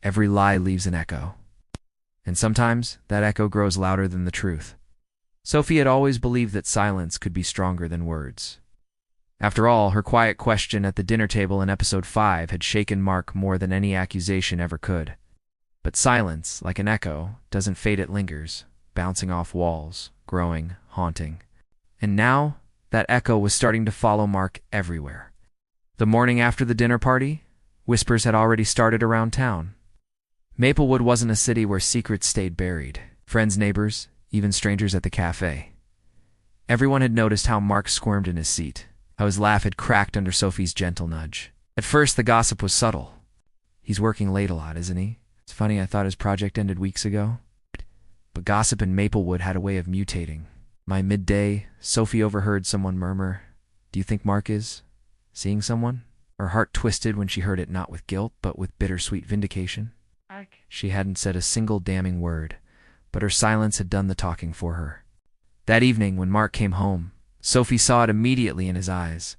Every lie leaves an echo. And sometimes that echo grows louder than the truth. Sophie had always believed that silence could be stronger than words. After all, her quiet question at the dinner table in episode 5 had shaken Mark more than any accusation ever could. But silence, like an echo, doesn't fade, it lingers, bouncing off walls, growing, haunting. And now, that echo was starting to follow Mark everywhere. The morning after the dinner party, whispers had already started around town. Maplewood wasn't a city where secrets stayed buried. Friends, neighbors, even strangers at the cafe. Everyone had noticed how Mark squirmed in his seat, how his laugh had cracked under Sophie's gentle nudge. At first, the gossip was subtle. He's working late a lot, isn't he? It's funny, I thought his project ended weeks ago. But gossip in Maplewood had a way of mutating. By midday, Sophie overheard someone murmur, "Do you think Mark is seeing someone?" Her heart twisted when she heard it, not with guilt, but with bittersweet vindication. She hadn't said a single damning word, but her silence had done the talking for her. That evening, when Mark came home, Sophie saw it immediately in his eyes.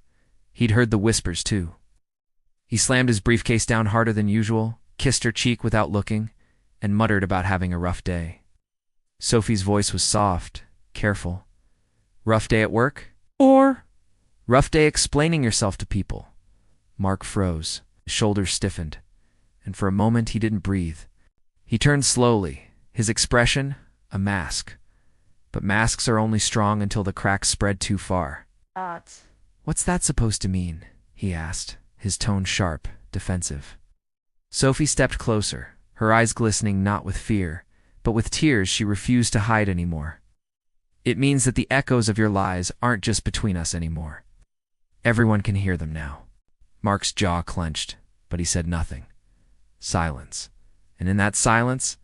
He'd heard the whispers, too. He slammed his briefcase down harder than usual, kissed her cheek without looking, and muttered about having a rough day. Sophie's voice was soft, careful. "Rough day at work? Or rough day explaining yourself to people?" Mark froze, his shoulders stiffened, and for a moment he didn't breathe. He turned slowly, his expression a mask. But masks are only strong until the cracks spread too far. "What's that supposed to mean?" he asked, his tone sharp, defensive. Sophie stepped closer, her eyes glistening not with fear, but with tears she refused to hide anymore. "It means that the echoes of your lies aren't just between us anymore. Everyone can hear them now." Mark's jaw clenched, but he said nothing. Silence. And in that silence,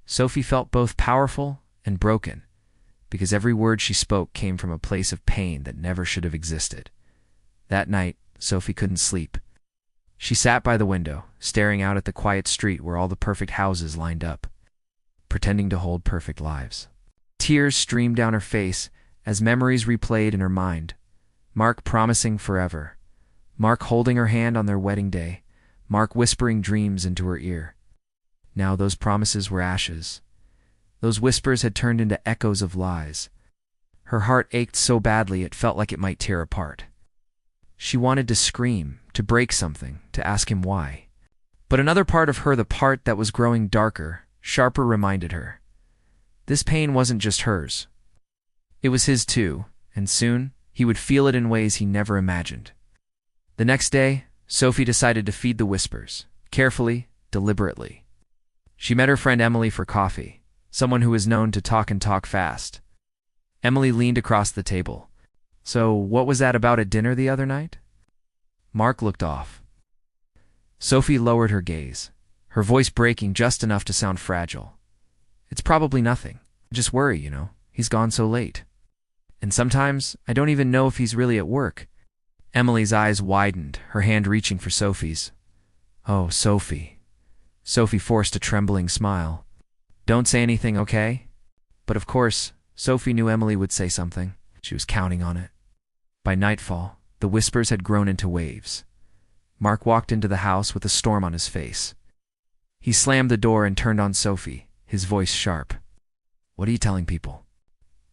Sophie felt both powerful and broken, because every word she spoke came from a place of pain that never should have existed. That night, Sophie couldn't sleep. She sat by the window, staring out at the quiet street where all the perfect houses lined up, pretending to hold perfect lives. Tears streamed down her face as memories replayed in her mind. Mark promising forever. Mark holding her hand on their wedding day. Mark whispering dreams into her ear. Now those promises were ashes. Those whispers had turned into echoes of lies. Her heart ached so badly it felt like it might tear apart. She wanted to scream, to break something, to ask him why. But another part of her, the part that was growing darker, sharper, reminded her. This pain wasn't just hers. It was his too, and soon he would feel it in ways he never imagined. The next day, Sophie decided to feed the whispers, carefully, deliberately. She met her friend Emily for coffee, someone who was known to talk and talk fast. Emily leaned across the table. "So, what was that about at dinner the other night?" Mark looked off. Sophie lowered her gaze, her voice breaking just enough to sound fragile. "It's probably nothing. I just worry, you know. He's gone so late. And sometimes, I don't even know if he's really at work." Emily's eyes widened, her hand reaching for Sophie's. "Oh, Sophie." Sophie forced a trembling smile. "Don't say anything, okay?" But of course, Sophie knew Emily would say something. She was counting on it. By nightfall, the whispers had grown into waves. Mark walked into the house with a storm on his face. He slammed the door and turned on Sophie, his voice sharp. "What are you telling people?"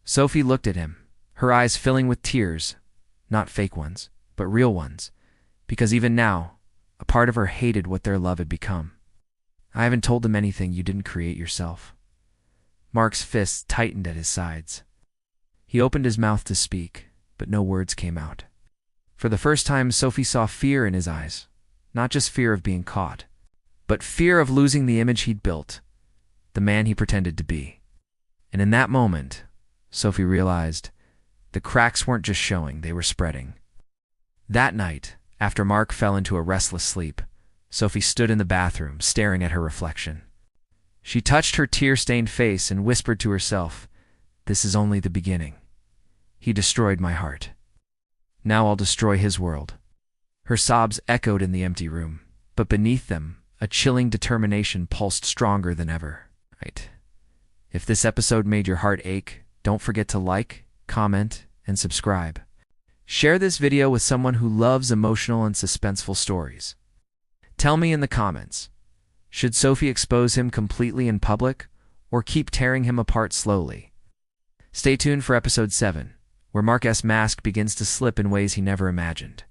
Sophie looked at him, her eyes filling with tears, not fake ones, but real ones, because even now, a part of her hated what their love had become. "I haven't told them anything you didn't create yourself." Mark's fists tightened at his sides. He opened his mouth to speak, but no words came out. For the first time, Sophie saw fear in his eyes, not just fear of being caught, but fear of losing the image he'd built, the man he pretended to be. And in that moment, Sophie realized the cracks weren't just showing, they were spreading. That night, after Mark fell into a restless sleep, Sophie stood in the bathroom, staring at her reflection. She touched her tear-stained face and whispered to herself, "This is only the beginning. He destroyed my heart. Now I'll destroy his world." Her sobs echoed in the empty room, but beneath them, a chilling determination pulsed stronger than ever. Right. If this episode made your heart ache, don't forget to like, comment, and subscribe. Share this video with someone who loves emotional and suspenseful stories. Tell me in the comments, Should Sophie expose him completely in public, or keep tearing him apart slowly? Stay tuned for episode 7, where Mark's mask begins to slip in ways he never imagined.